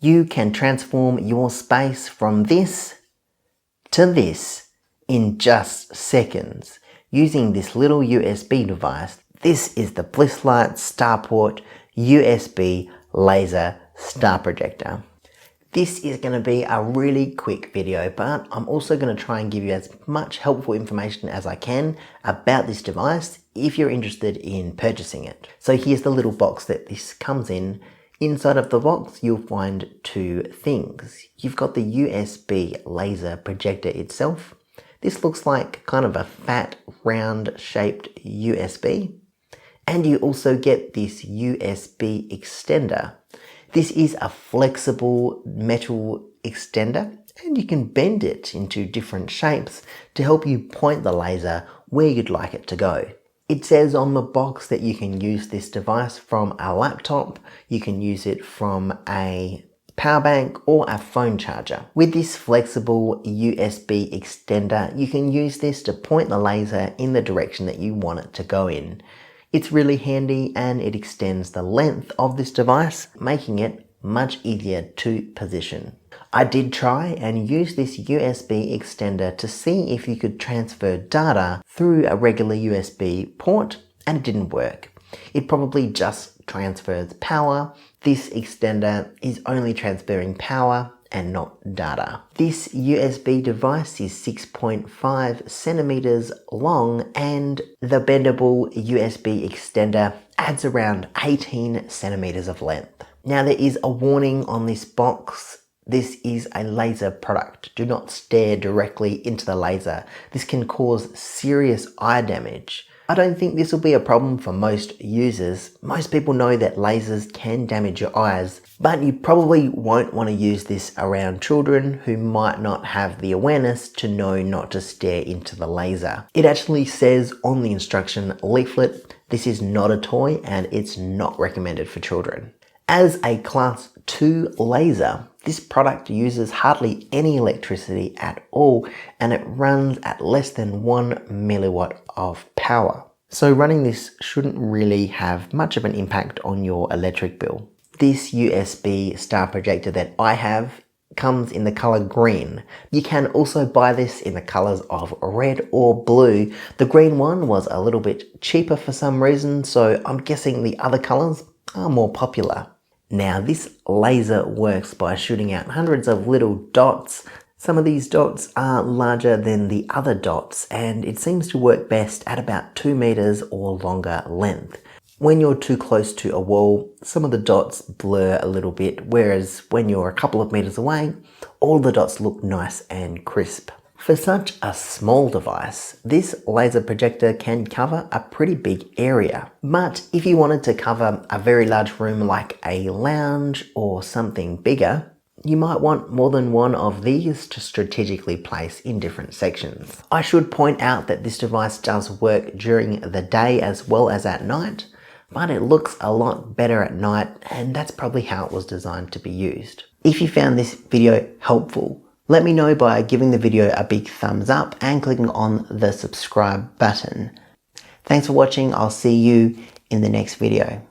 You can transform your space from this to this in just seconds using this little USB device. This is the Blisslights Starport USB laser star projector. This is going to be a really quick video, but I'm also going to try and give you as much helpful information as I can about this device if you're interested in purchasing it. So here's the little box that this comes in. Inside of the box, you'll find two things. You've got the USB laser projector itself. This looks like kind of a fat, round shaped USB. And you also get this USB extender. This is a flexible metal extender, and you can bend it into different shapes to help you point the laser where you'd like it to go. It says on the box that you can use this device from a laptop, you can use it from a power bank or a phone charger. With this flexible USB extender, you can use this to point the laser in the direction that you want it to go in. It's really handy and it extends the length of this device, making it much easier to position. I did try and use this USB extender to see if you could transfer data through a regular USB port, and it didn't work. It probably just transfers power. This extender is only transferring power and not data. This USB device is 6.5 centimeters long, and the bendable USB extender adds around 18 centimeters of length. Now there is a warning on this box. This is a laser product. Do not stare directly into the laser. This can cause serious eye damage. I don't think this will be a problem for most users. Most people know that lasers can damage your eyes, but you probably won't want to use this around children who might not have the awareness to know not to stare into the laser. It actually says on the instruction leaflet, this is not a toy and it's not recommended for children. As a class 2 laser, this product uses hardly any electricity at all, and it runs at less than 1 milliwatt of power. So running this shouldn't really have much of an impact on your electric bill. This USB star projector that I have comes in the color green. You can also buy this in the colors of red or blue. The green one was a little bit cheaper for some reason, so I'm guessing the other colors are more popular. Now this laser works by shooting out hundreds of little dots. Some of these dots are larger than the other dots, and it seems to work best at about 2 meters or longer length. When you're too close to a wall, some of the dots blur a little bit, whereas when you're a couple of meters away, all the dots look nice and crisp. For such a small device, this laser projector can cover a pretty big area. But if you wanted to cover a very large room like a lounge or something bigger, you might want more than one of these to strategically place in different sections. I should point out that this device does work during the day as well as at night, but it looks a lot better at night, and that's probably how it was designed to be used. If you found this video helpful, let me know by giving the video a big thumbs up and clicking on the subscribe button. Thanks for watching. I'll see you in the next video.